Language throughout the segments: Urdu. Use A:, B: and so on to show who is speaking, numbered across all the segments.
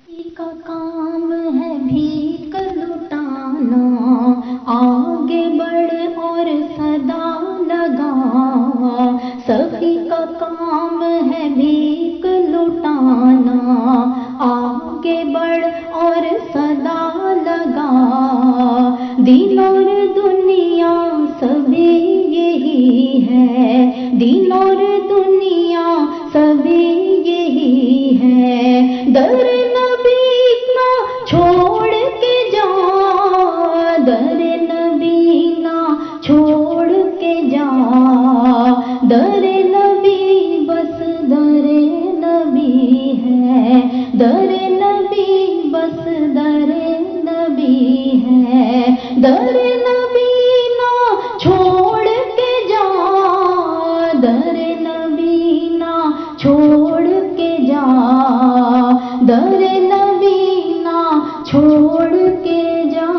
A: کا کام ہے بھیک لٹانا، آگے بڑھ اور صدا لگا۔ سخی کا کام ہے بھیک لٹانا، آگے بڑھ اور صدا لگا۔ دین اور دنیا سبھی یہی ہے، دین اور دنیا سبھی یہی ہے۔ در نبی نہ چھوڑ کے جا، در نبی نہ چھوڑ کے جا۔ در نبی بس در نبی ہے، در نبی بس در نبی ہے۔ در نبی نہ چھوڑ کے جا، در نبی نہ چھوڑ کے جا۔ در نبی نہ چھوڑ کے جا۔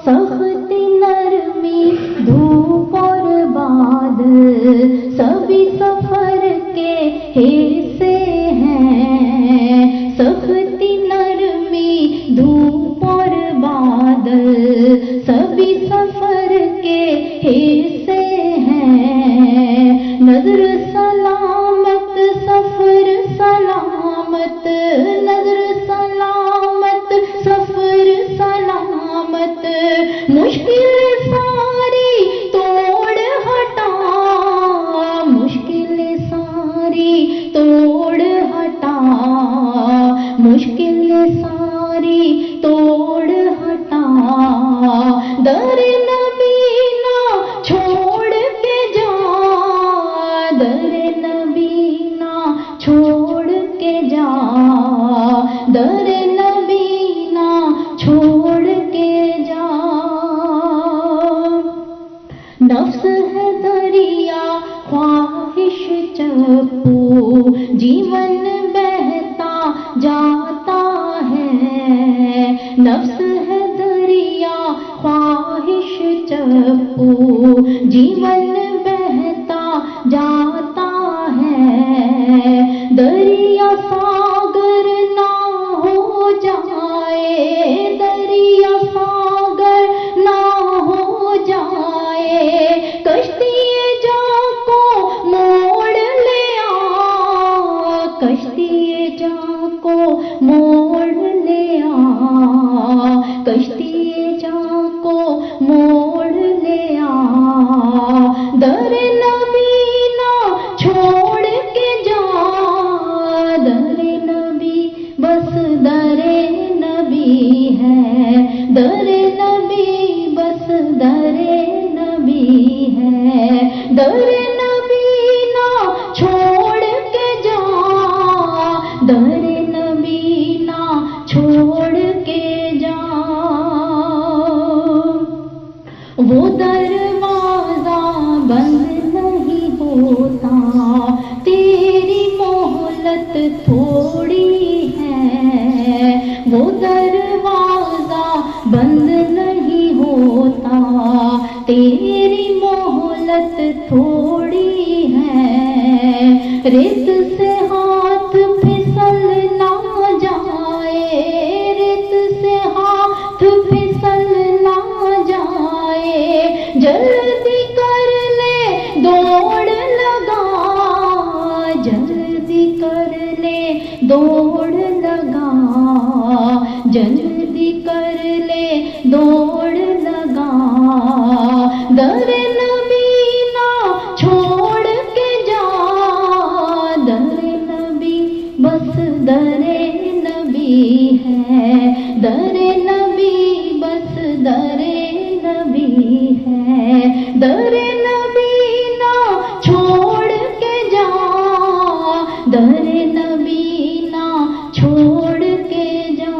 A: سخت نرمی دھوپ اور بادل سبھی سفر کے حصے ہیں۔ سخت نرمی دھوپ اور بادل سبھی سفر کے حصے ہیں۔ نظر سلامت سفر سلامت، نظر سلامت سفر سلامت۔ مشکل ساری توڑ ہٹا، مشکل ساری توڑ ہٹا، مشکل ساری توڑ ہٹا۔ در نبی نہ چھوڑ کے جا، در نبی نہ چھوڑ کے جا۔ در نبی نہ چھوڑ کے جا۔ نفس ہے دریا خواہش چپو، جیون بہتا جاتا ہے۔ نفس ہے دریا خواہش چپو، جیون بہتا جاتا ہے۔ دریا ساگر نہ ہو جائے، دریا ساگر نہ ہو جائے۔ کشتی جا کو موڑ لے آ، کشتی جا کو موڑ لے آ، کشتی جا کو موڑ لے آ۔ در نبی نہ چھوڑ کے جا، در نبی بس در نبی ہے، در نبی بس در نبی ہے۔ در نبی نہ چھوڑ کے جا، در نبی نہ چھوڑ کے جا۔ وہ دروازہ بند نہیں ہوتا، تیری مہلت تھوڑی ہے۔ وہ دروازہ بند نہیں ہوتا، تیری مہلت تھوڑی ہے۔ ریت سے ہاتھ پھسل نہ جائے، ریت سے ہاتھ پھسل نہ جائے۔ جلدی کر لے دوڑ لگا، جلدی کر لے دوڑ لگا، جلدی کر لے دوڑ لگا۔ در نبی نہ چھوڑ کے جا، در نبی بس در نبی ہے، در نبی بس در نبی ہے۔ در نبی نہ چھوڑ کے جا، در نبی نہ چھوڑ کے جا۔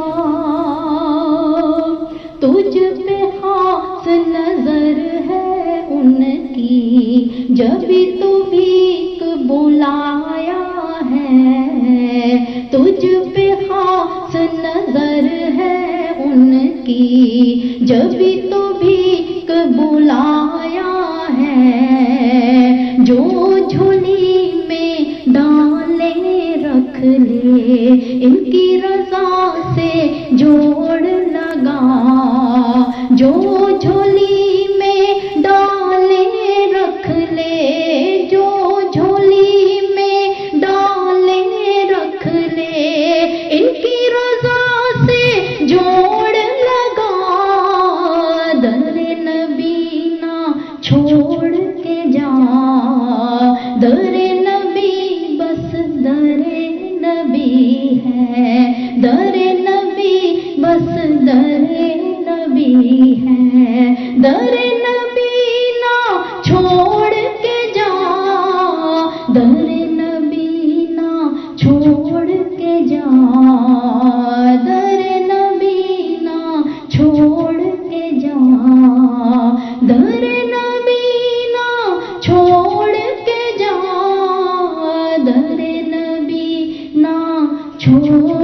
A: تجھ پہ خاص نظر ہے ان کی، جبھی تو بھیک بلایا ہے۔ تجھ پہ خاص نظر ہے ان کی، جبھی تو بھیک بلایا ہے۔ جو جھولی میں ڈالے رکھ لے، ان کی رضا سے جوڑ لگا، جو جھولی میں ڈالے رکھ لے، جو جھولی میں ڈالے رکھ لے، ان کی رضا سے جوڑ لگا، در نبی نہ چھوڑ کے جا، در نبی بس در نبی ہے، در نبی بس در نبی ہے، در نبی نہ چھوڑ کے جا، در نبی نہ چھوڑ کے جا، در نبی نہ چھوڑ کے جا، در نبی نہ چھوڑ کے جا، در نبی نہ چھوڑ